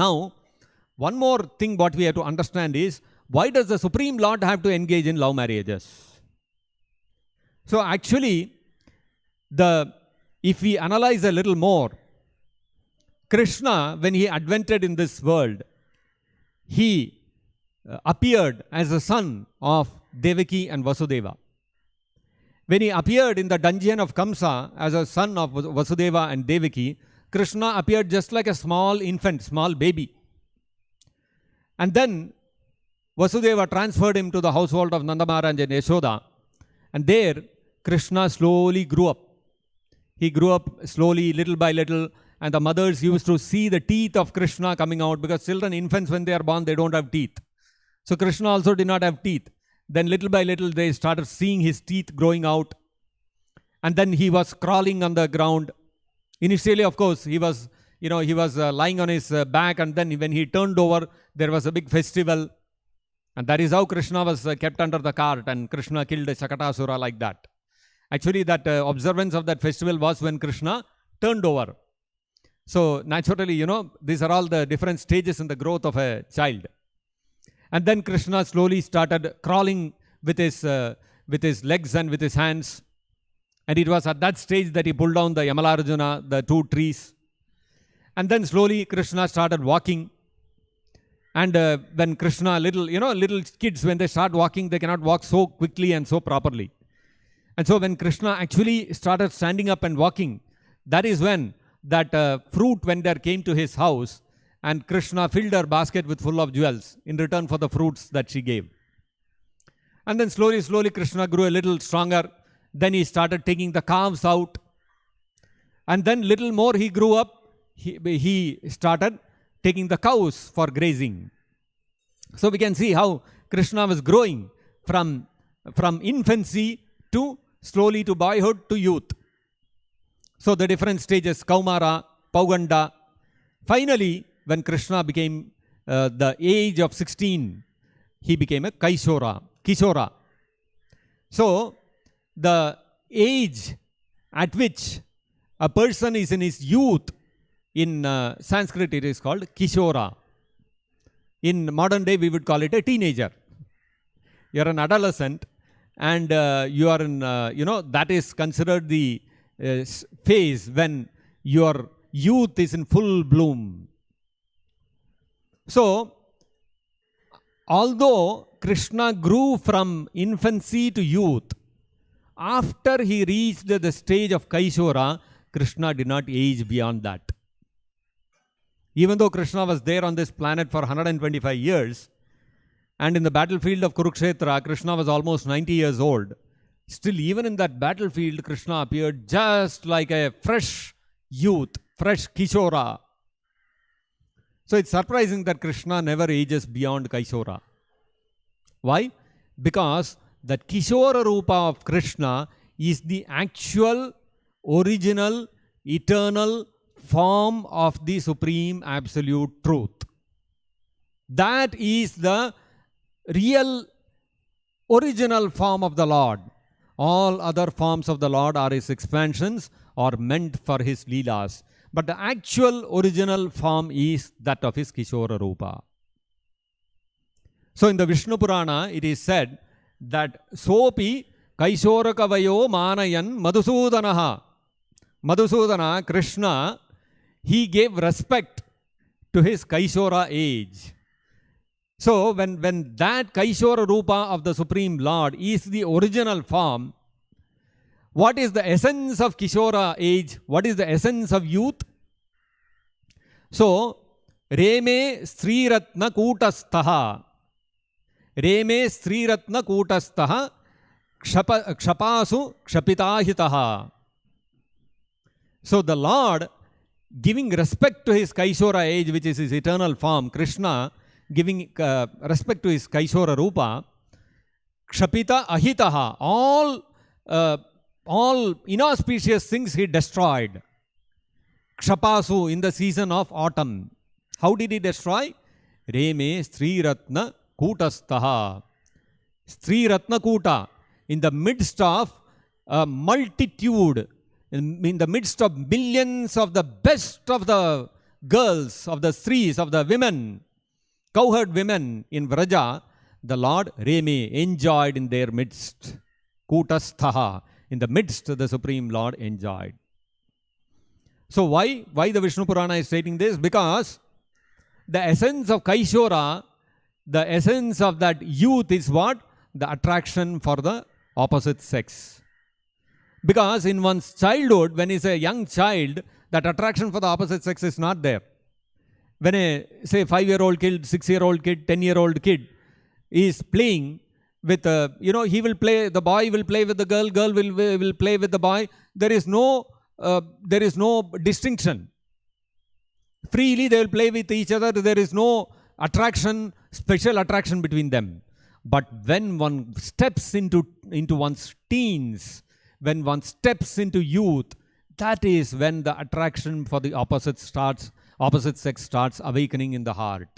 Now, one more thing what we have to understand is, why does the Supreme Lord have to engage in love marriages? So actually, if we analyze a little more, Krishna, when he advented in this world, he appeared as a son of Devaki and Vasudeva. When he appeared in the dungeon of Kamsa as a son of Vasudeva and Devaki, Krishna appeared just like a small infant, small baby. And then Vasudeva transferred him to the household of Nanda Maharaj and Yashoda. And there, Krishna slowly grew up. He grew up slowly, little by little. And the mothers used to see the teeth of Krishna coming out, because children, infants, when they are born, they don't have teeth. So Krishna also did not have teeth. Then little by little, they started seeing his teeth growing out. And then he was crawling on the ground. Initially, of course, he was lying on his back. And then when he turned over, there was a big festival. And that is how Krishna was kept under the cart. And Krishna killed Shakatasura like that. Actually, that observance of that festival was when Krishna turned over. So naturally, these are all the different stages in the growth of a child. And then Krishna slowly started crawling with his legs and with his hands. And it was at that stage that he pulled down the Yamalarjuna, the 2 trees. And then slowly Krishna started walking. And when Krishna, little kids, when they start walking, they cannot walk so quickly and so properly. And so when Krishna actually started standing up and walking, that is when that fruit vendor came to his house, and Krishna filled her basket with full of jewels in return for the fruits that she gave. And then slowly Krishna grew a little stronger. Then he started taking the calves out. And then little more he grew up, he started taking the cows for grazing. So we can see how Krishna was growing from infancy to slowly to boyhood to youth. So the different stages, Kaumara, Pauganda. Finally, when Krishna became the age of 16, he became a Kishora. So the age at which a person is in his youth, in Sanskrit it is called Kishora. In modern day we would call it a teenager. You are an adolescent, and you are in, that is considered the phase when your youth is in full bloom. So, although Krishna grew from infancy to youth, after he reached the stage of Kaishora, Krishna did not age beyond that. Even though Krishna was there on this planet for 125 years, and in the battlefield of Kurukshetra, Krishna was almost 90 years old, still even in that battlefield, Krishna appeared just like a fresh youth, fresh Kishora. So it's surprising that Krishna never ages beyond Kaishora. Why? Because that Kishora Rupa of Krishna is the actual, original, eternal form of the Supreme Absolute Truth. That is the real, original form of the Lord. All other forms of the Lord are his expansions or meant for his Leelas. But the actual original form is that of his Kishora Rupa. So in the Vishnu Purana, it is said that Sopi Kaishorakavayo Manayan Madhusudanaha. Madhusudana, Krishna, he gave respect to his Kaishora age. So when that Kaishora Rupa of the Supreme Lord is the original form, what is the essence of Kishora age? What is the essence of youth? So, Reme Sriratna Kutastaha. Reme Sriratna Kutastaha Kshapasu Kshapitahitaha. So the Lord, giving respect to his Kaishora age, which is his eternal form, Krishna, giving respect to his Kaishora Rupa, Kshapita Ahitaha, all inauspicious things he destroyed. Kshapasu, in the season of autumn. How did he destroy? Reme Sriratna Kutastaha. Sriratna Kuta, in the midst of a multitude, in the midst of millions of the best of the girls, of the Srees, of the women, cowherd women in Vraja, the Lord Reme enjoyed in their midst. Kutasthaha, in the midst the Supreme Lord enjoyed. So why the Vishnu Purana is stating this? Because the essence of Kaishora, the essence of that youth is what? The attraction for the opposite sex. Because in one's childhood, when he's a young child, that attraction for the opposite sex is not there. When a, say, 5-year-old kid, 6-year-old kid, 10-year-old kid is playing with, he will play, the boy will play with the girl, girl will play with the boy. There is no distinction. Freely they will play with each other. There is no attraction, special attraction between them. But when one steps into one's teens, when one steps into youth, that is when the attraction for the opposite sex starts awakening in the heart.